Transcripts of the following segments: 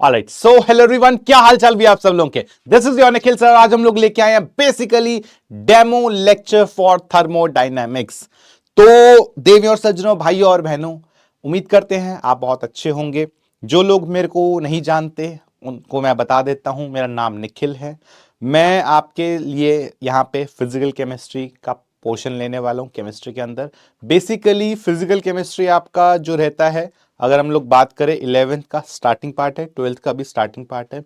Alright, so hello everyone, क्या हाल चाल भी आप सब लोगों के। This is your Nikhil sir. आज हम लोग लेके आए हैं basically demo lecture for thermodynamics. तो देवियों और सज्जनों, भाइयों और बहनों, उम्मीद करते हैं आप बहुत अच्छे होंगे। जो लोग मेरे को नहीं जानते उनको मैं बता देता हूं, मेरा नाम निखिल है। मैं आपके लिए यहाँ पे फिजिकल केमिस्ट्री का पोर्शन लेने वाला हूँ। केमिस्ट्री के अंदर बेसिकली फिजिकल केमिस्ट्री आपका जो रहता है, अगर हम लोग बात करें 11th का स्टार्टिंग पार्ट है, 12th का भी स्टार्टिंग पार्ट है।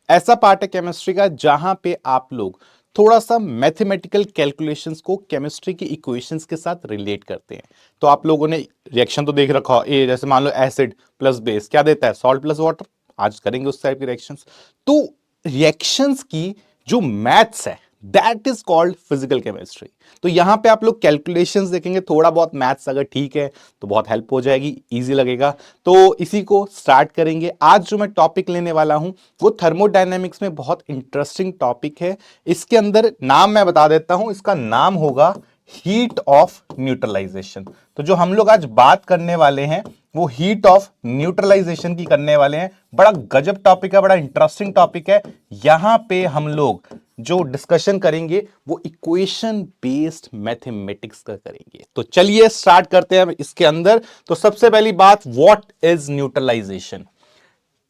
ऐसा पार्ट है केमिस्ट्री का जहां पे आप लोग थोड़ा सा मैथमेटिकल कैलकुलेशंस को केमिस्ट्री की इक्वेशंस के साथ रिलेट करते हैं। तो आप लोगों ने रिएक्शन तो देख रखा हो, ए जैसे मान लो एसिड प्लस बेस क्या देता है, सॉल्ट प्लस वाटर। आज करेंगे उस टाइप के रिएक्शंस। तो रिएक्शंस की जो मैथ्स है that is called physical chemistry. तो यहां पे आप लोग कैलकुलेशंस देखेंगे, थोड़ा बहुत मैथ्स अगर ठीक है तो बहुत हेल्प हो जाएगी, इजी लगेगा। तो इसी को स्टार्ट करेंगे। आज जो मैं टॉपिक लेने वाला हूं वो थर्मोडायनेमिक्स में बहुत इंटरेस्टिंग टॉपिक है। इसके अंदर नाम मैं बता देता हूं, इसका नाम होगा हीट ऑफ न्यूट्रलाइजेशन। तो जो हम लोग आज बात करने वाले हैं वो हीट ऑफ न्यूट्रलाइजेशन की करने वाले हैं। बड़ा गजब टॉपिक है, बड़ा इंटरेस्टिंग टॉपिक है। यहां पे हम लोग जो डिस्कशन करेंगे वो इक्वेशन बेस्ड मैथमेटिक्स का करेंगे। तो चलिए स्टार्ट करते हैं इसके अंदर। तो सबसे पहली बात, what is neutralisation.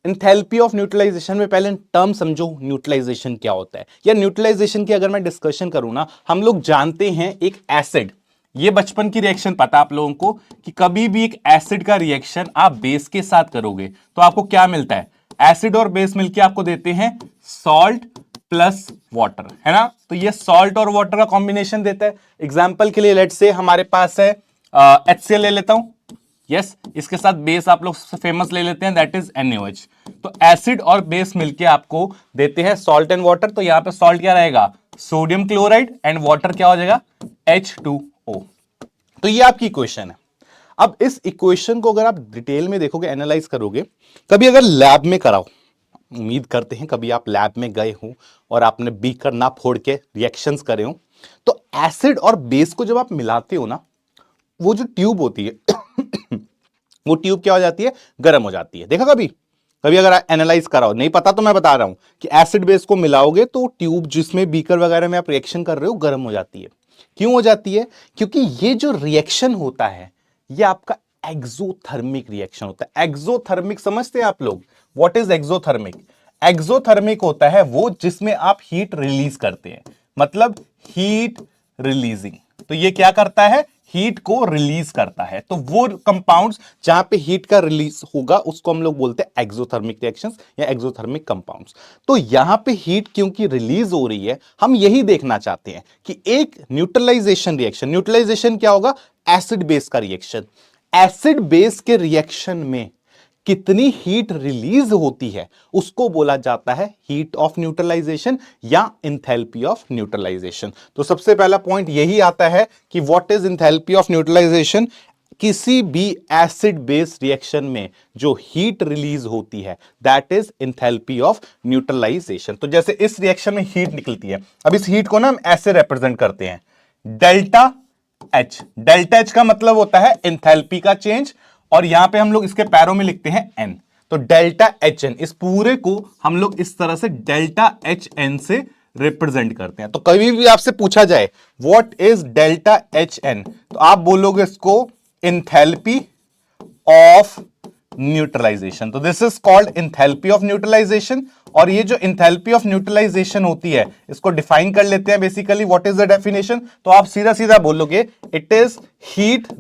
Enthalpy of neutralisation में पहले टर्म समझो, न्यूट्रलाइजेशन क्या होता है। या न्यूट्रलाइजेशन की अगर मैं डिस्कशन करूं ना, हम लोग जानते हैं एक एसिड, ये बचपन की रिएक्शन पता आप लोगों को कि कभी भी एक एसिड का रिएक्शन आप बेस के साथ करोगे तो आपको क्या मिलता है, एसिड और बेस मिलके आपको देते हैं सॉल्ट प्लस वाटर, है ना। तो ये सॉल्ट और वाटर का कॉम्बिनेशन देता है। एग्जांपल के लिए लेट्स से हमारे पास है HCl ले लेता हूं, यस। इसके साथ बेस आप लोग फेमस ले लेते हैं, दैट इज NaOH। तो एसिड और बेस मिलके आपको देते हैं सॉल्ट एंड वाटर। तो यहां पे सॉल्ट क्या रहेगा, सोडियम क्लोराइड, एंड वाटर क्या हो जाएगा, H2O। तो ये आपकी इक्वेशन है। अब इस इक्वेशन को अगर आप डिटेल में देखोगे, एनालाइज करोगे, कभी अगर लैब में कराओ, उम्मीद करते हैं कभी आप लैब में गए हो और आपने बीकर ना फोड़ के रिएक्शंस करे हो, तो एसिड और बेस को जब आप मिलाते हो ना, वो जो ट्यूब होती है वो ट्यूब क्या हो जाती है, गर्म हो जाती है। देखा कभी कभी अगर एनालाइज कराओ, नहीं पता तो मैं बता रहा हूं कि एसिड बेस को मिलाओगे तो ट्यूब जिसमें बीकर वगैरह में आप रिएक्शन कर रहे हो गर्म हो जाती है। क्यों हो जाती है, क्योंकि ये जो रिएक्शन होता है ये आपका एक्सोथर्मिक रिएक्शन होता है। एक्सोथर्मिक समझते हैं आप लोग, व्हाट इज एक्सोथर्मिक। एक्सोथर्मिक होता है वो जिसमें आप हीट रिलीज करते हैं, मतलब हीट रिलीजिंग। तो ये क्या करता है, हीट को रिलीज करता है। तो वो कंपाउंड्स जहां पे हीट का रिलीज होगा उसको हम लोग बोलते हैं एक्सोथर्मिक रिएक्शंस या एक्सोथर्मिक कंपाउंड्स। तो यहां पे हीट क्योंकि रिलीज हो रही है, हम यही देखना चाहते हैं कि एक न्यूट्रलाइजेशन रिएक्शन, न्यूट्रलाइजेशन क्या होगा, एसिड बेस का रिएक्शन, एसिड बेस के रिएक्शन में कितनी हीट रिलीज होती है उसको बोला जाता है हीट ऑफ न्यूट्रलाइजेशन या इंथैल्पी ऑफ न्यूट्रलाइजेशन। तो सबसे पहला पॉइंट यही आता है कि what is enthalpy of neutralisation. किसी भी एसिड बेस रिएक्शन में जो हीट रिलीज होती है that is enthalpy of neutralisation. तो जैसे इस रिएक्शन में हीट निकलती है, अब इस हीट को ना हम ऐसे रिप्रेजेंट करते हैं, डेल्टा एच। डेल्टा एच का मतलब होता है इंथैल्पी का चेंज, और यहां पे हम लोग इसके पैरों में लिखते हैं एन। तो डेल्टा एच एन, इस पूरे को हम लोग इस तरह से डेल्टा एच एन से रिप्रेजेंट करते हैं। तो कभी भी आपसे पूछा जाए what is delta H N, तो आप बोलोगे इसको इंथैल्पी ऑफ न्यूट्रलाइजेशन। तो this is called enthalpy of neutralisation. और ये जो इंथैल्पी ऑफ न्यूट्रलाइजेशन होती है इसको डिफाइन कर लेते हैं basically. What is the definition, तो आप सीधा सीधा बोलोगे it is heat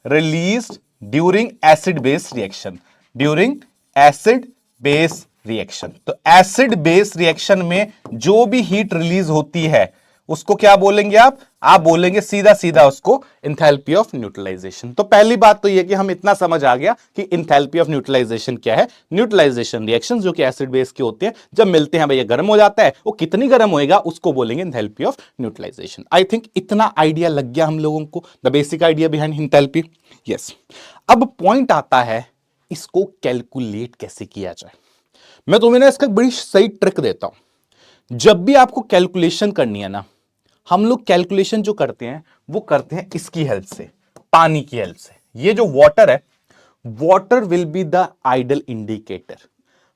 released during acid base reaction, during acid base reaction. तो एसिड बेस रिएक्शन में जो भी हीट रिलीज होती है उसको क्या बोलेंगे आप बोलेंगे सीधा सीधा उसको इंथैल्पी ऑफ न्यूट्रलाइजेशन। तो पहली बात तो यह कि हम इतना समझ आ गया कि इंथैल्पी ऑफ न्यूट्रलाइजेशन क्या है। न्यूट्रलाइजेशन रिएक्शंस जो कि एसिड बेस के होते हैं, जब मिलते हैं भैया गर्म हो जाता है, वो कितनी गर्म होएगा उसको बोलेंगे enthalpy of neutralisation. I think इतना आइडिया लग गया हम लोगों को, the basic idea behind enthalpy. Yes, अब पॉइंट आता है इसको कैलकुलेट कैसे किया जाए। मैं तुम्हें ना इसका बड़ी सही ट्रिक देता हूं। जब भी आपको कैलकुलेशन करनी है ना, हम लोग कैलकुलेशन जो करते हैं वो करते हैं इसकी हेल्प से, पानी की हेल्प से। ये जो वाटर है water will be the ideal indicator.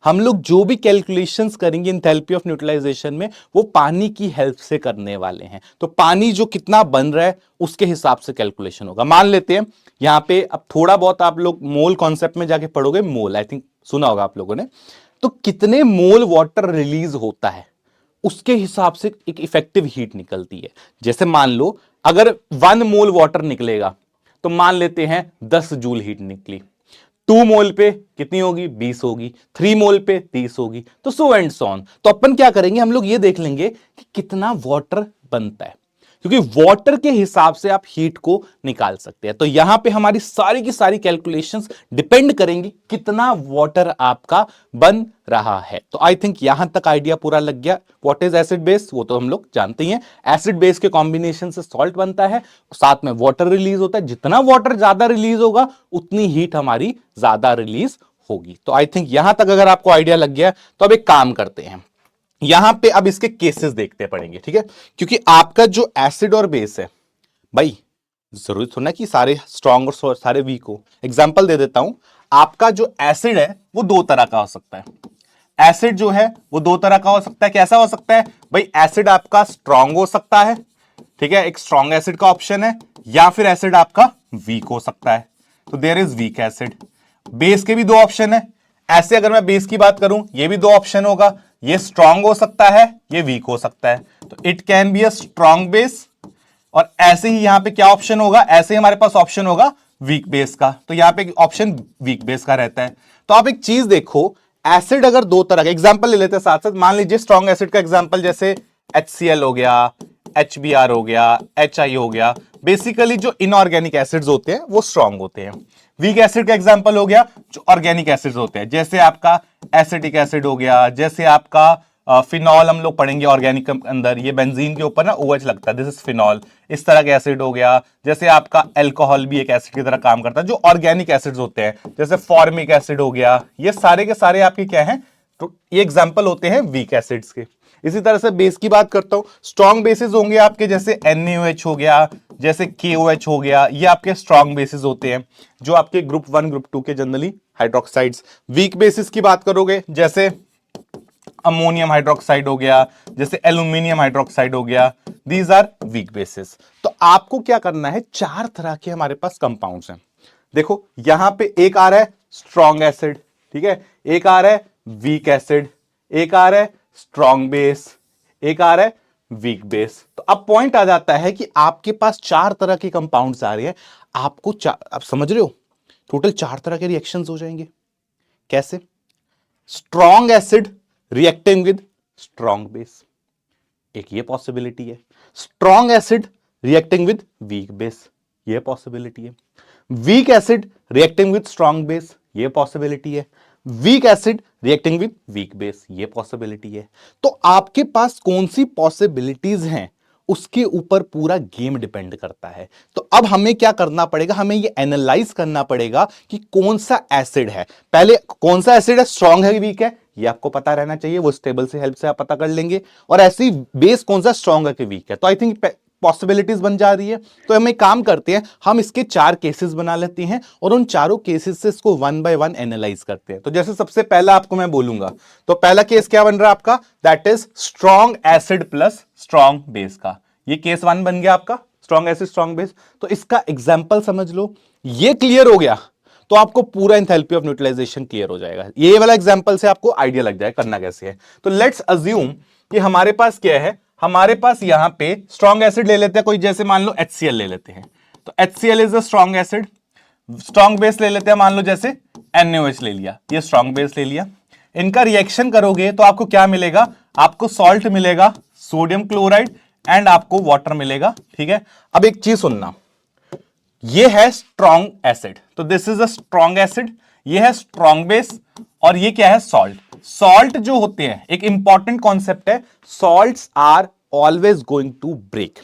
हम लोग जो भी कैलकुलेशंस करेंगे एंथैल्पी ऑफ न्यूट्रलाइजेशन में वो पानी की हेल्प से करने वाले हैं। तो पानी जो कितना बन रहा है उसके हिसाब से कैलकुलेशन होगा। मान लेते हैं यहां पे, अब थोड़ा बहुत आप लोग मोल कॉन्सेप्ट में जाके पढ़ोगे, मोल आई थिंक सुना होगा आप लोगों ने। तो कितने मोल वाटर रिलीज होता है उसके हिसाब से एक इफेक्टिव हीट निकलती है। जैसे मान लो अगर 1 मोल वाटर निकलेगा तो मान लेते हैं 10 जूल हीट निकली। 2 मोल पे कितनी होगी? 20 होगी। 3 मोल पे 30 होगी। तो सो एंड सो ऑन। तो अपन क्या करेंगे, हम लोग ये देख लेंगे कि कितना वाटर बनता है, क्योंकि वाटर के हिसाब से आप हीट को निकाल सकते हैं। तो यहां पे हमारी सारी की सारी कैलकुलेशंस डिपेंड करेंगी कितना वाटर आपका बन रहा है। तो आई थिंक यहां तक आइडिया पूरा लग गया। व्हाट इज एसिड बेस, वो तो हम लोग जानते ही हैं। एसिड बेस के कॉम्बिनेशन से सॉल्ट बनता है, साथ में वाटर रिलीज होता है। जितना वाटर ज्यादा रिलीज होगा उतनी हीट हमारी ज्यादा रिलीज होगी। तो आई थिंक यहां तक अगर आपको आइडिया लग गया तो अब एक काम करते हैं, यहां पे अब इसके केसेस देखते पड़ेंगे, ठीक है? क्योंकि आपका जो एसिड और बेस है भाई, जरूरी थोड़ा कि सारे स्ट्रॉन्ग और सारे वीक हो। एग्जांपल दे देता हूं, आपका जो एसिड है वो 2 तरह का हो सकता है। एसिड जो है वो 2 तरह का हो सकता है। कैसा हो सकता है भाई? एसिड आपका स्ट्रॉन्ग हो सकता है, ठीक है, एक स्ट्रॉन्ग एसिड का ऑप्शन है, या फिर एसिड आपका वीक हो सकता है। तो there is weak acid. Base के भी 2 ऑप्शन है। ऐसे अगर मैं बेस की बात करूं, ये भी 2 ऑप्शन होगा, ये स्ट्रॉन्ग हो सकता है, ये वीक हो सकता है। तो it can be a strong base. और ऐसे ही यहां पे क्या ऑप्शन होगा? ऐसे ही हमारे पास ऑप्शन होगा वीक बेस का। तो यहां पे ऑप्शन वीक बेस का रहता है। तो आप एक चीज देखो, एसिड अगर 2 तरह का, एग्जांपल ले लेते हैं साथ साथ। मान लीजिए स्ट्रॉन्ग एसिड का एग्जांपल जैसे HCl हो गया, HBr हो गया, HI हो गया। बेसिकली जो इनऑर्गेनिक एसिड्स होते हैं वो स्ट्रॉन्ग होते हैं। वीक एसिड का एग्जांपल हो गया जो ऑर्गेनिक एसिड्स होते हैं, जैसे आपका एसिटिक एसिड हो गया, जैसे आपका फिनॉल हम लोग पढ़ेंगे ऑर्गेनिक के अंदर, ये बेंजीन के ऊपर ना OH लगता है, दिस इज फिनॉल। इस तरह के एसिड हो गया। जैसे आपका अल्कोहल भी एक एसिड की तरह काम करता है, जो ऑर्गेनिक एसिड्स होते हैं, जैसे फॉर्मिक एसिड हो गया। ये सारे के सारे आपके क्या हैं? तो ये एग्जांपल होते हैं वीक एसिड्स के। इसी तरह से बेस की बात करता हूं, स्ट्रॉन्ग बेसिस होंगे आपके, जैसे NaOH हो गया, जैसे KOH हो गया। ये आपके स्ट्रॉन्ग बेसिस होते हैं जो आपके ग्रुप 1 ग्रुप 2 के जनरली हाइड्रोक्साइड्स। वीक बेसिस की बात करोगे, जैसे अमोनियम हाइड्रोक्साइड हो गया, जैसे एल्यूमिनियम हाइड्रोक्साइड हो गया, दीज आर वीक बेसिस। तो आपको क्या करना है, 4 तरह के हमारे पास कंपाउंड्स हैं। देखो यहां पे एक आ रहा है स्ट्रॉन्ग एसिड, ठीक है, एक आ रहा है वीक एसिड, एक आ रहा है स्ट्रॉन्ग बेस, एक आ रहा है वीक बेस। तो अब पॉइंट आ जाता है कि आपके पास 4 तरह के कंपाउंड्स आ रहे हैं। आपको आप समझ रहे हो, टोटल 4 तरह के रिएक्शंस हो जाएंगे। कैसे? Strong acid reacting with strong base, एक ये पॉसिबिलिटी है। Strong acid reacting with weak base, ये पॉसिबिलिटी है। Weak acid reacting with strong base, ये पॉसिबिलिटी है। Weak acid reacting with weak base, ये पॉसिबिलिटी है। तो आपके पास कौन सी पॉसिबिलिटीज हैं उसके ऊपर पूरा गेम डिपेंड करता है। तो अब हमें क्या करना पड़ेगा, हमें ये एनालाइज करना पड़ेगा कि कौन सा एसिड है। पहले कौन सा एसिड है, स्ट्रॉन्ग है वीक है, ये आपको पता रहना चाहिए, वो स्टेबल से हेल्प से आप पता कर लेंगे। और ऐसे ही बेस कौन सा स्ट्रॉन्ग है कि वीक है। तो आई थिंक पॉसिबिलिटीज बन जा रही है। तो हम एक काम करते हैं, हम इसके 4 केसेस बना लेते हैं और उन चारों केसेस से इसको 1 बाय 1 एनालाइज करते हैं। तो जैसे सबसे पहला आपको मैं बोलूंगा, तो पहला केस क्या बन रहा है आपका, that is strong acid plus strong base का। ये केस 1 बन गया आपका, स्ट्रॉन्ग एसिड स्ट्रॉन्ग बेस। तो इसका एग्जाम्पल समझ लो, ये क्लियर हो गया तो आपको पूरा एंथैल्पी ऑफ न्यूट्रलाइजेशन क्लियर हो जाएगा। ये वाला एग्जांपल से आपको आइडिया लग जाएगा करना कैसे है। तो लेट्स अज्यूम कि हमारे पास क्या है, हमारे पास यहां पे स्ट्रॉन्ग एसिड ले लेते हैं कोई, जैसे मान लो HCl ले लेते हैं। तो HCl is a strong acid. Strong base ले लेते हैं, मान लो जैसे NaOH ले लिया, ये स्ट्रॉन्ग बेस ले लिया। इनका रिएक्शन करोगे तो आपको क्या मिलेगा, आपको सॉल्ट मिलेगा, सोडियम क्लोराइड, एंड आपको वाटर मिलेगा, ठीक है। अब एक चीज सुनना, ये है स्ट्रॉन्ग एसिड, तो this is a strong acid. ये है स्ट्रॉन्ग बेस, और ये क्या है, सॉल्ट। सॉल्ट जो होते हैं, एक इंपॉर्टेंट कॉन्सेप्ट है, salts are always going to break.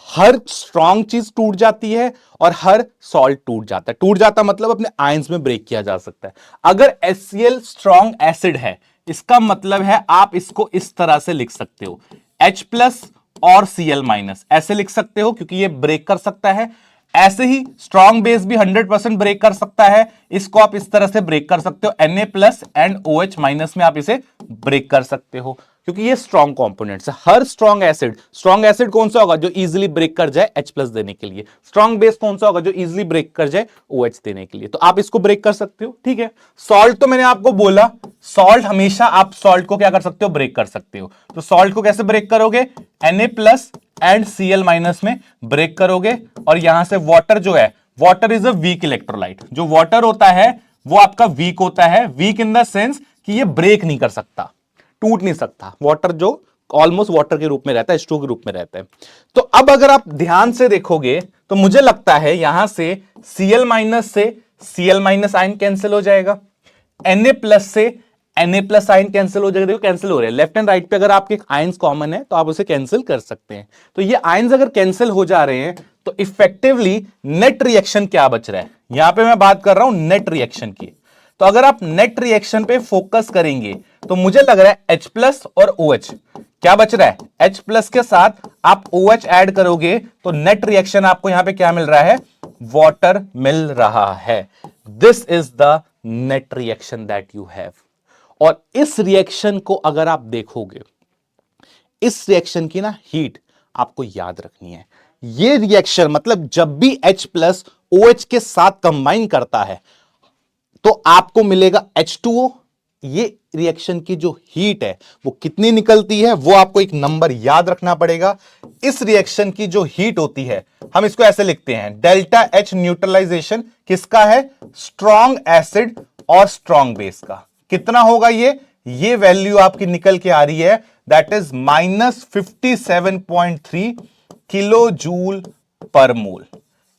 हर स्ट्रॉन्ग चीज टूट जाती है और हर सॉल्ट टूट जाता है। टूट जाता मतलब अपने आयंस में ब्रेक किया जा सकता है। अगर HCl स्ट्रॉन्ग एसिड है, इसका मतलब है आप इसको इस तरह से लिख सकते हो, H+ और Cl- ऐसे लिख सकते हो, क्योंकि ये ब्रेक कर सकता है। ऐसे ही स्ट्रॉन्ग बेस भी 100% ब्रेक कर सकता है, इसको आप इस तरह से ब्रेक कर सकते हो, Na+ एंड OH- में आप इसे ब्रेक कर सकते हो, क्योंकि ये स्ट्रॉन्ग कंपोनेंट्स है। हर स्ट्रॉन्ग एसिड कौन सा होगा जो इजीली ब्रेक कर जाए H+ देने के लिए, स्ट्रॉन्ग बेस कौन सा होगा जो इजीली ब्रेक कर जाए OH देने के लिए, तो आप इसको ब्रेक कर सकते हो। ठीक है, सॉल्ट तो मैंने आपको बोला, सॉल्ट हमेशा आप सॉल्ट को क्या कर सकते हो, ब्रेक कर सकते हो। तो सॉल्ट को कैसे ब्रेक करोगे, Na+ एंड Cl- में ब्रेक करोगे, और यहां से वाटर जो है, water is a weak electrolyte, जो वाटर होता है वो आपका वीक होता है, वीक इन द सेंस कि ये ब्रेक नहीं कर सकता, टूट नहीं सकता, वाटर जो ऑलमोस्ट वाटर के रूप में रहता है, H2 के रूप में रहता है। तो अब अगर आप ध्यान से देखोगे तो मुझे लगता है यहां से Cl- आयन कैंसिल हो जाएगा, Na+ से Na+ आयन कैंसिल हो जाएगा, देखो कैंसिल हो रहे हैं, लेफ्ट एंड राइट पे अगर आपके आयंस कॉमन है तो आप उसे कैंसिल कर सकते हैं। तो ये आयंस अगर कैंसिल हो जा रहे हैं तो इफेक्टिवली नेट रिएक्शन क्या बच रहा है, यहां पे मैं बात कर रहा हूं नेट रिएक्शन की। तो अगर आप नेट रिएक्शन पे फोकस करेंगे तो मुझे लग रहा है H+ और OH क्या बच रहा है, H+ के साथ आप OH ऐड करोगे तो नेट रिएक्शन आपको यहां पे क्या मिल रहा है, वाटर मिल रहा है। This is the net reaction that you have. और इस रिएक्शन को अगर आप देखोगे, इस रिएक्शन की ना हीट आपको याद रखनी है। ये रिएक्शन मतलब जब भी H+ OH के साथ कंबाइन करता है तो आपको मिलेगा H2O। ये रिएक्शन की जो हीट है वो कितनी निकलती है, वो आपको एक नंबर याद रखना पड़ेगा। इस रिएक्शन की जो हीट होती है हम इसको ऐसे लिखते हैं, ΔH न्यूट्रलाइजेशन किसका है, स्ट्रॉन्ग एसिड और स्ट्रॉन्ग बेस का। कितना होगा ये वैल्यू आपकी निकल के आ रही है, that is -57.3 kilo joule per मोल,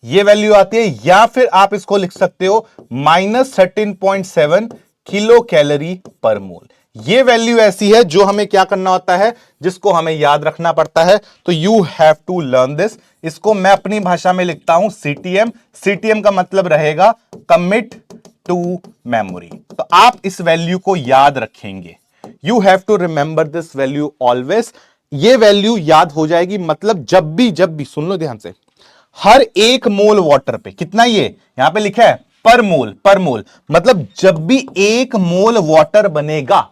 ये वैल्यू आती है। या फिर आप इसको लिख सकते हो -13.7 किलो कैलोरी पर मोल। ये वैल्यू ऐसी है जो हमें क्या करना होता है, जिसको हमें याद रखना पड़ता है। तो you have to learn this. इसको मैं अपनी भाषा में लिखता हूं CTM। CTM का मतलब रहेगा कमिट टू मेमोरी। तो आप इस वैल्यू को याद रखेंगे, you have to remember this value always. ये वैल्यू याद हो जाएगी, मतलब जब भी सुन लो ध्यान से, हर 1 मोल वाटर पे कितना, ये यहां पे लिखा है पर मोल, मतलब जब भी 1 मोल वाटर बनेगा,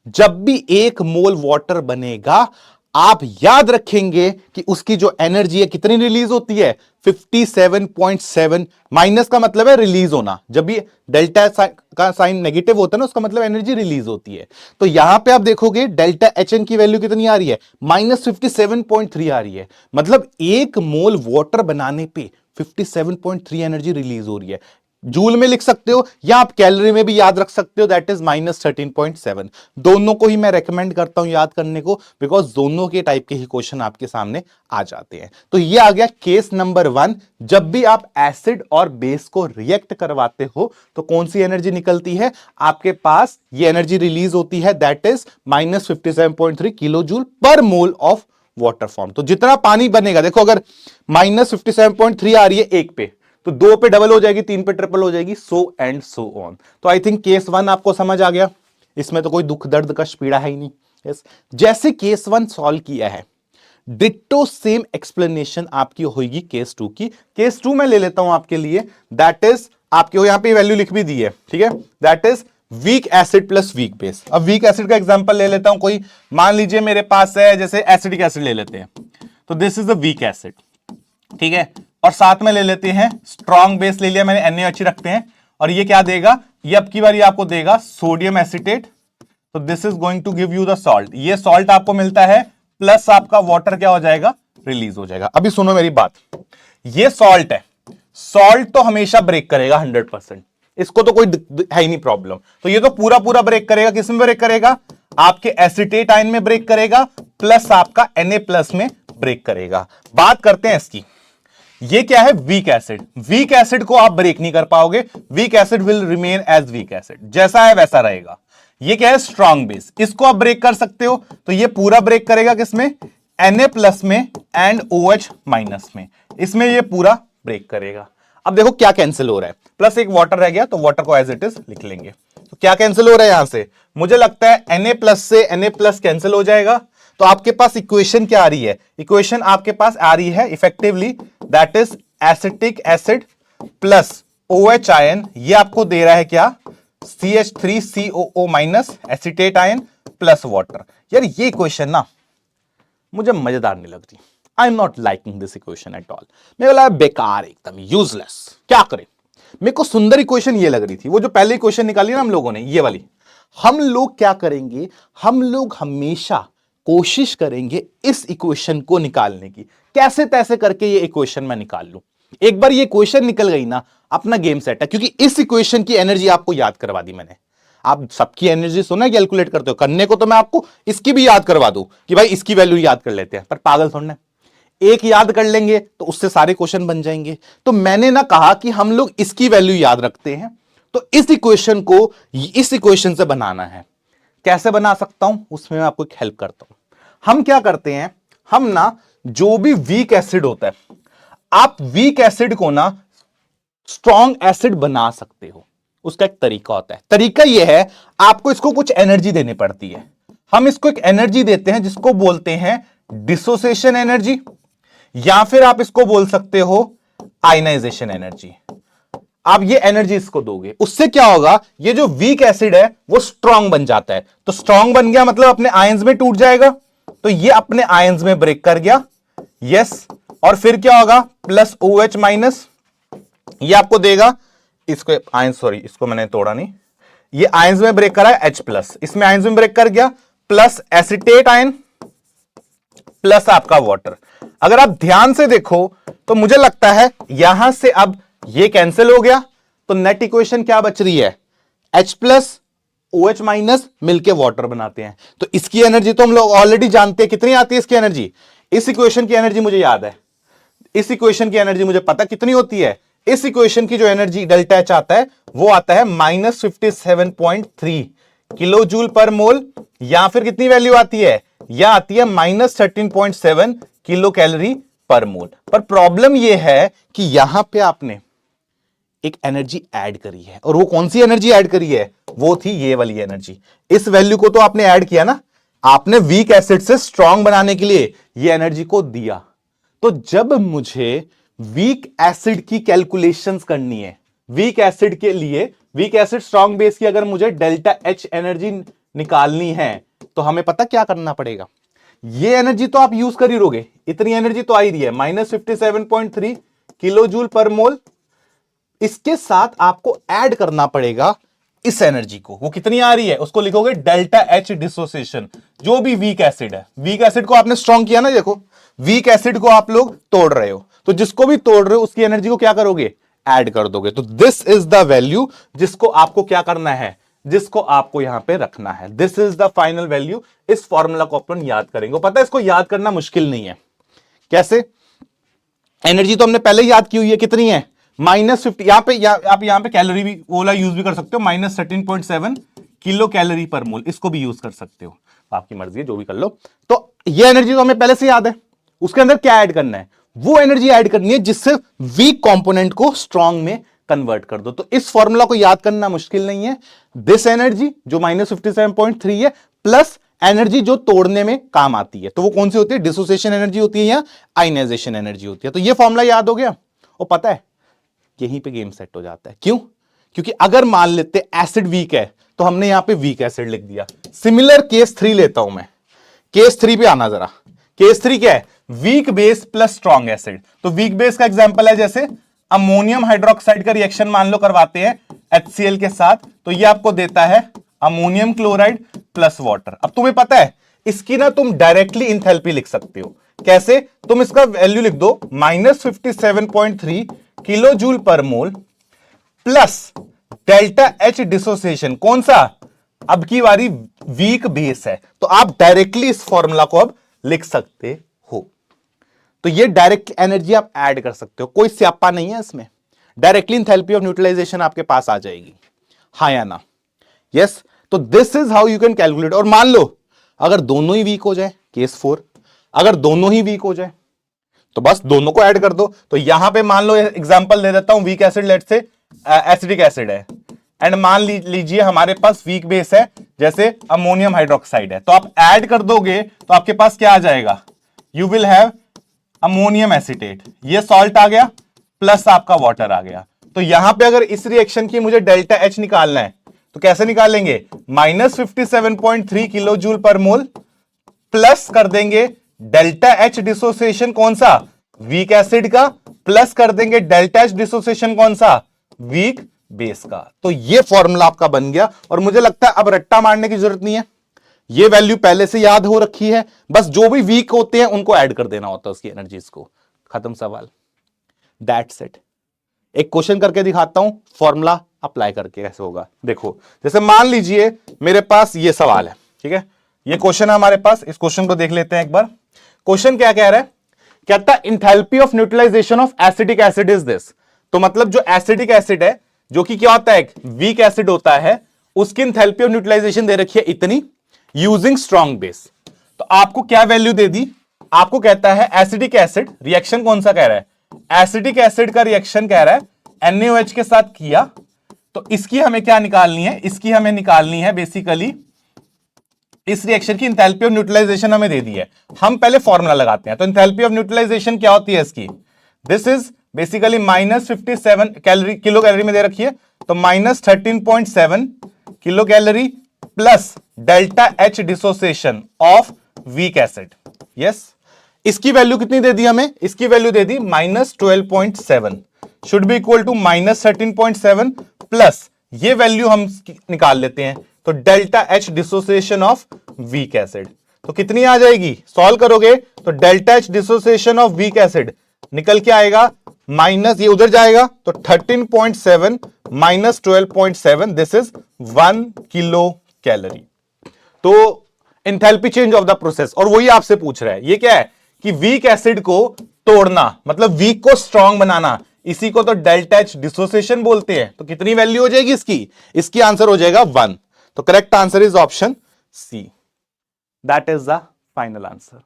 जब भी 1 मोल वाटर बनेगा, आप याद रखेंगे कि उसकी जो एनर्जी है कितनी रिलीज होती है, 57.7। माइनस का मतलब है रिलीज होना, जब भी डेल्टा का साइन नेगेटिव होता है ना, उसका मतलब एनर्जी रिलीज होती है। तो यहां पे आप देखोगे ΔHn की वैल्यू कितनी आ रही है, -57.3 आ रही है, मतलब 1 मोल वाटर बनाने पे 57.3 एनर्जी रिलीज हो रही है। जूल में लिख सकते हो या आप कैलोरी में भी याद रख सकते हो, दैट इज -13.7। दोनों को ही मैं रेकमेंड करता हूं याद करने को, बिकॉज दोनों के टाइप के ही क्वेश्चन आपके सामने आ जाते हैं। तो ये आ गया केस नंबर 1। जब भी आप एसिड और बेस को रिएक्ट करवाते हो तो कौन सी एनर्जी निकलती है आपके पास, ये एनर्जी रिलीज होती है, that is -57.3 kilo joule per mole of water form. तो जितना पानी बनेगा, देखो अगर -57.3 आ रही है 1 पे, तो 2 पे डबल हो जाएगी, 3 पे ट्रिपल हो जाएगी, सो एंड सो ऑन। तो आई थिंक केस 1 आपको समझ आ गया, इसमें तो कोई दुख दर्द का पीड़ा है ही नहीं। यस, जैसे केस 1 सॉल्व किया है, डिट्टो सेम एक्सप्लेनेशन आपकी होगी केस 2 की। केस 2 में ले लेता हूं आपके लिए, दैट इज आपके यहां पे वैल्यू लिख भी दी है, ठीक है, that is weak acid plus weak base. अब वीक एसिड का एग्जांपल ले लेता हूं, कोई मान लीजिए मेरे पास है, जैसे एसिडिक एसिड ले लेते हैं, तो this is the weak acid, ठीक है, और साथ में ले लेते हैं स्ट्रॉन्ग बेस ले लिया मैंने, Na रखते हैं, और ये क्या देगा, ये अब की बारी आपको देगा सोडियम एसिटेट। तो this is going to give you the salt, ये सॉल्ट आपको मिलता है, प्लस आपका वाटर क्या हो जाएगा, रिलीज हो जाएगा। अभी सुनो मेरी बात, ये सॉल्ट है, सॉल्ट तो हमेशा ब्रेक करेगा 100%, इसको तो कोई है ही नहीं प्रॉब्लम। तो ये तो पूरा पूरा ब्रेक करेगा, किस में ब्रेक करेगा, आपके एसिटेट आयन में ब्रेक करेगा, प्लस आपका Na+ में ब्रेक करेगा। बात करते हैं इसकी, ये क्या है, वीक एसिड। वीक एसिड को आप ब्रेक नहीं कर पाओगे, weak acid will remain as weak acid, जैसा है वैसा रहेगा। ये क्या है, स्ट्रॉन्ग बेस, इसको आप ब्रेक कर सकते हो, तो ये पूरा ब्रेक करेगा किसमें, Na+ में एंड OH- में, इसमें ये पूरा ब्रेक करेगा। अब देखो क्या कैंसिल हो रहा है, प्लस एक वाटर रह गया, तो वाटर को एज इट इज लिख लेंगे। तो क्या कैंसिल हो रहा है यहां से, मुझे लगता है Na+ से Na+ कैंसिल हो जाएगा। तो आपके पास इक्वेशन क्या आ रही है, इक्वेशन आपके पास आ रही है effectively, that is acetic acid plus OH ion, ये आपको दे रहा है क्या, CH3COO minus acetate ion plus water. यार ये इक्वेशन ना मुझे मजेदार नहीं लग रही, I am not liking this equation at all. मेरे को लगा बेकार, एकदम यूजलेस, क्या करें। मेरे को सुंदर इक्वेशन ये लग रही थी, वो जो पहले इक्वेशन निकाली ना हम लोगों ने, ये वाली। हम लोग क्या करेंगे, हम लोग हमेशा कोशिश करेंगे इस इक्वेशन को निकालने की, कैसे तैसे करके ये इक्वेशन मैं निकाल लूं। एक बार ये इक्वेशन निकल गई ना, अपना गेम सेट है, क्योंकि इस इक्वेशन की एनर्जी आपको याद करवा दी मैंने। आप सबकी एनर्जी सुना कैलकुलेट करते हो, करने को तो मैं आपको इसकी भी याद करवा दूं कि भाई इसकी वैल्यू याद कर लेते हैं, पर पागल थोड़ा, एक याद कर लेंगे तो उससे सारे क्वेश्चन बन जाएंगे। तो मैंने ना कहा कि हम लोग इसकी वैल्यू याद रखते हैं, तो इस इक्वेशन को इस इक्वेशन से बनाना है। कैसे बना सकता हूं, उसमें मैं आपको एक हेल्प करता हूं। हम क्या करते हैं, हम ना जो भी वीक एसिड होता है, आप वीक एसिड को ना स्ट्रॉन्ग एसिड बना सकते हो। उसका एक तरीका होता है, तरीका यह है आपको इसको कुछ एनर्जी देनी पड़ती है। हम इसको एक एनर्जी देते हैं जिसको बोलते हैं डिसोसिएशन एनर्जी, या फिर आप इसको बोल सकते हो आयनाइजेशन एनर्जी। आप ये एनर्जी इसको दोगे, उससे क्या होगा, ये जो वीक एसिड है वो स्ट्रांग बन जाता है। तो स्ट्रांग बन गया मतलब अपने आयंस में टूट जाएगा, तो ये अपने आयंस में ब्रेक कर गया, यस। और फिर क्या होगा, प्लस OH माइनस, ये आपको देगा इसको आयंस, सॉरी इसको मैंने तोड़ा नहीं, ये आयंस में ब्रेक करा H प्लस, इसमें आयंस में ब्रेक कर गया, प्लस एसिटेट आयन प्लस आपका वाटर। अगर आप ध्यान से देखो तो मुझे लगता है यहां से अब ये कैंसिल हो गया, तो नेट इक्वेशन क्या बच रही है, H प्लस OH माइनस मिलके वाटर बनाते हैं। तो इसकी एनर्जी तो हम लोग ऑलरेडी जानते हैं, कितनी आती है इसकी एनर्जी। इस इक्वेशन की एनर्जी मुझे याद है, इस इक्वेशन की एनर्जी मुझे पता कितनी होती है। इस इक्वेशन की जो एनर्जी डेल्टा H आता है वो आता है -57.3 किलो जूल पर मोल, या फिर कितनी वैल्यू आती है, यह आती है -13.7 किलो कैलोरी पर मोल। पर प्रॉब्लम यह है कि यहां पे आपने एक एनर्जी ऐड करी है, और वो कौन सी एनर्जी ऐड करी है, वो थी ये वाली एनर्जी। इस वैल्यू को तो आपने ऐड किया ना, आपने वीक एसिड से स्ट्रॉन्ग बनाने के लिए ये एनर्जी को दिया। तो जब मुझे वीक एसिड की कैलकुलेशंस करनी है, वीक एसिड के लिए, वीक एसिड स्ट्रॉन्ग बेस की अगर मुझे डेल्टा H एनर्जी निकालनी है, तो हमें पता क्या करना पड़ेगा। ये एनर्जी तो आप यूज कर ही लोगे, इतनी एनर्जी तो आ ही रही है, -57.3 किलो जूल पर मोल। इसके साथ आपको ऐड करना पड़ेगा इस एनर्जी को, वो कितनी आ रही है उसको लिखोगे डेल्टा H डिसोसिएशन। जो भी वीक एसिड है, वीक एसिड को आपने स्ट्रॉन्ग किया ना, देखो वीक एसिड को आप लोग तोड़ रहे हो, तो जिसको भी तोड़ रहे हो उसकी एनर्जी को क्या करोगे, ऐड कर दोगे। तो दिस इज द वैल्यू जिसको आपको क्या करना है, जिसको आपको यहां पे रखना है। This is the final value. इस फॉर्मूला को अपन याद करेंगे। पता है इसको याद करना मुश्किल नहीं है। कैसे, एनर्जी तो हमने पहले ही याद की हुई है, कितनी है -50। यहां पे आप यहां पे कैलोरी भी ओला यूज भी कर सकते हो, -13.7 किलो कैलोरी पर मोल, इसको भी यूज कर सकते हो, आपकी मर्जी है, जो भी कर लो। तो ये एनर्जी तो हमें पहले से याद है, उसके अंदर क्या ऐड करना है, वो एनर्जी ऐड करनी है जिससे वीक कंपोनेंट को स्ट्रॉन्ग में कन्वर्ट कर दो। तो इस फॉर्मूला को याद करना मुश्किल नहीं है। दिस एनर्जी जो -57.3 है, प्लस एनर्जी जो तोड़ने में काम आती है, तो वो कौन सी होती है, डिसोसिएशन एनर्जी होती है या आयनाइजेशन एनर्जी होती है। तो ये फॉर्मूला याद हो गया, और पता है यहीं पे गेम सेट हो जाता है। क्यों, क्योंकि अगर मान लेते एसिड वीक है, तो हमने यहां पे वीक एसिड लिख दिया। सिमिलर केस 3 लेता हूं मैं, केस 3 पे आना जरा। केस 3 क्या है, weak base plus strong acid. तो वीक बेस का एग्जांपल है जैसे अमोनियम हाइड्रोक्साइड का रिएक्शन मान लो करवाते हैं HCl के साथ, तो ये आपको देता है अमोनियम क्लोराइड प्लस वाटर। अब तुम्हें पता है इसकी ना तुम डायरेक्टली इंथैल्पी लिख सकते हो। कैसे, तुम इसका वैल्यू लिख दो -57.3 किलो जूल पर मोल प्लस डेल्टा H डिसोसिएशन, कौन सा, अब की बारी वीक बेस है, तो आप डायरेक्टली इस फॉर्मूला को अब लिख सकते हो। तो ये डायरेक्ट एनर्जी आप ऐड कर सकते हो, कोई स्यापा नहीं है इसमें, डायरेक्टली एंथैल्पी ऑफ न्यूट्रलाइजेशन आपके पास आ जाएगी, हाँ या ना, यस। तो this is how you can calculate. और मान लो अगर दोनों ही वीक हो जाए, केस 4, अगर दोनों ही वीक हो जाए तो बस दोनों को ऐड कर दो। तो यहां पे मान लो एग्जांपल दे देता हूं, वीक एसिड लेट से एसिडिक एसिड है, एंड मान लीजिए हमारे पास वीक बेस है जैसे अमोनियम हाइड्रोक्साइड है, तो आप ऐड कर दोगे तो आपके पास क्या आ जाएगा, you will have ammonium acetate, ये सॉल्ट आ गया प्लस आपका वाटर आ गया। तो यहां पे अगर इस रिएक्शन की मुझे डेल्टा एच निकालना है तो कैसे निकालेंगे, -57.3 किलो जूल पर मोल प्लस कर देंगे डेल्टा एच डिसोसिएशन कौन सा, वीक एसिड का, प्लस कर देंगे डेल्टा एच डिसोसिएशन कौन सा, वीक बेस का। तो ये फॉर्मूला आपका बन गया और मुझे लगता है अब रट्टा मारने की जरूरत नहीं है, ये वैल्यू पहले से याद हो रखी है, बस जो भी वीक होते हैं उनको ऐड कर देना होता है उसकी एनर्जीज को। खत्म सवाल, दैट्स इट। एक क्वेश्चन करके दिखाता हूं, फॉर्मूला अप्लाई करके कैसे होगा। देखो जैसे मान लीजिए मेरे पास ये सवाल है, ठीक है, ये क्वेश्चन है हमारे पास, इस क्वेश्चन को देख लेते हैं एक बार। क्वेश्चन क्या कह रहा है, कहता है enthalpy of neutralisation of acidic acid is this. तो मतलब जो एसिडिक एसिड है, जो कि क्या होता है, एक वीक एसिड होता है, उसकी इंथैल्पी ऑफ न्यूट्रलाइजेशन दे रखी है इतनी, यूजिंग स्ट्रॉन्ग बेस। तो आपको क्या वैल्यू दे दी, आपको कहता है एसिडिक एसिड, रिएक्शन कौन सा कह रहा है, एसिडिक एसिड का रिएक्शन कह रहा है NaOH के साथ किया, तो इसकी हमें क्या निकालनी है, इसकी हमें निकालनी है बेसिकली, इस रिएक्शन की इंथैल्पी ऑफ न्यूट्रलाइजेशन हमें दे दी है। हम पहले फॉर्मूला लगाते हैं। तो इंथैल्पी ऑफ न्यूट्रलाइजेशन क्या होती है इसकी, this is basically -57 calorie, kilo calorie में दे रखी है, तो -13.7 kilo calorie plus delta H dissociation of weak acid. Yes, इसकी वैल्यू कितनी दे दी हमें, इसकी वैल्यू दे दी -12.7, should be equal to -13.7 plus ये वैल्यू हम निकाल लेते हैं, तो delta H dissociation of weak acid. तो कितनी आ जाएगी, सॉल्व करोगे तो delta H dissociation of weak acid निकल के आएगा, माइनस ये उधर जाएगा, तो 13.7 minus 12.7, this is 1 kilo calorie. तो enthalpy change of the process, और वही आपसे पूछ रहा है, ये क्या है कि वीक एसिड को तोड़ना, मतलब वीक को स्ट्रॉन्ग बनाना, इसी को तो डेल्टा एच डिसोसिएशन बोलते हैं। तो कितनी वैल्यू हो जाएगी इसकी, इसकी आंसर हो जाएगा 1। तो correct answer is option C, that is the final answer.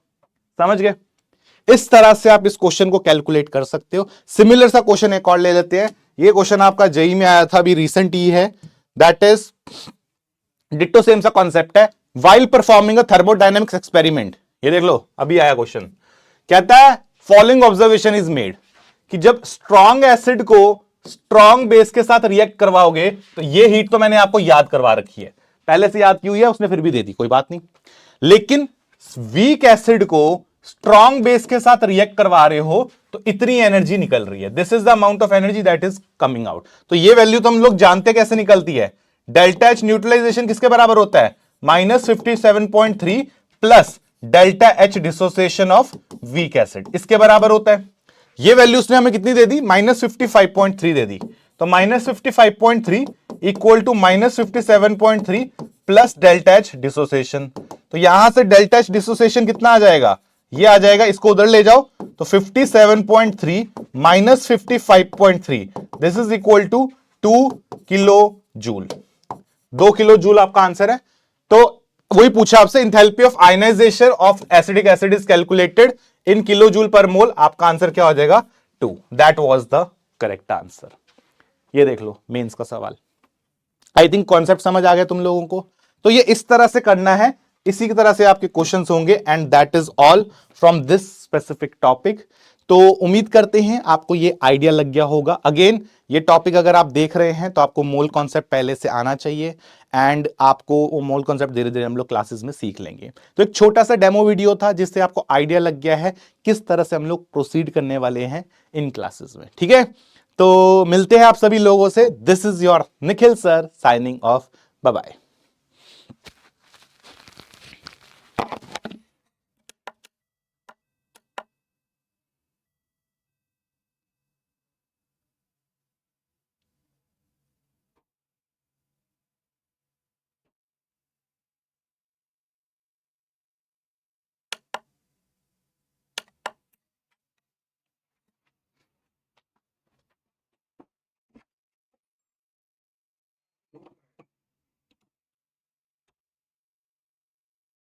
समझ गए, इस तरह से आप इस क्वेश्चन को कैलकुलेट कर सकते हो। सिमिलर सा क्वेश्चन एक और ले लेते हैं, ये क्वेश्चन आपका जेई में आया था, अभी रिसेंट ही है, दैट इज डिट्टो सेम सा कॉन्सेप्ट है, while performing a thermodynamics experiment. ये देख लो, अभी आया क्वेश्चन, कहता है फॉलोइंग ऑब्जर्वेशन इज मेड, कि जब स्ट्रॉन्ग एसिड को स्ट्रॉन्ग बेस के साथ रिएक्ट करवाओगे, तो ये हीट तो मैंने आपको याद करवा रखी है, पहले से याद की हुई है, उसने फिर भी दे दी, कोई बात नहीं। लेकिन वीक एसिड को स्ट्रॉन्ग बेस के साथ रिएक्ट करवा रहे हो तो इतनी एनर्जी निकल रही है, this is the amount of energy that is coming out. तो ये वैल्यू तो हम लोग जानते कैसे निकलती है, डेल्टा एच न्यूट्रलाइजेशन किसके बराबर होता है, -57.3 plus delta H dissociation of weak acid, इसके बराबर होता है। ये वैल्यू उसने हमें कितनी दे दी, -55.3 दे दी, तो -55.3 equal to -57.3 plus delta H dissociation. तो यहां से डेल्टा एच डिसोसिएशन कितना आ जाएगा, ये आ जाएगा, इसको उधर ले जाओ, तो 57.3 minus 55.3, this is equal to 2 kilo joule. 2 kilo joule आपका आंसर है। तो वही पूछा आपसे, enthalpy of ionization of acidic acid is calculated in kilo joule per mole, आपका आंसर क्या हो जाएगा, 2। That was the correct answer. ये देख लो मेंस का सवाल, आई थिंक कॉन्सेप्ट समझ आ गया तुम लोगों को। तो ये इस तरह से करना है, इसी की तरह से आपके क्वेश्चंस होंगे, and that is all from this specific topic. तो उम्मीद करते हैं आपको ये आइडिया लग गया होगा। अगेन ये टॉपिक अगर आप देख रहे हैं तो आपको मोल कॉन्सेप्ट पहले से आना चाहिए, एंड आपको वो मोल कॉन्सेप्ट धीरे धीरे हम लोग क्लासेस में सीख लेंगे। तो एक छोटा सा डेमो वीडियो था जिससे आपको आइडिया लग गया है किस तरह से हम लोग प्रोसीड करने वाले हैं इन क्लासेस में, ठीक है। तो मिलते हैं आप सभी लोगों से, this is your Nikhil sir signing off, bye bye.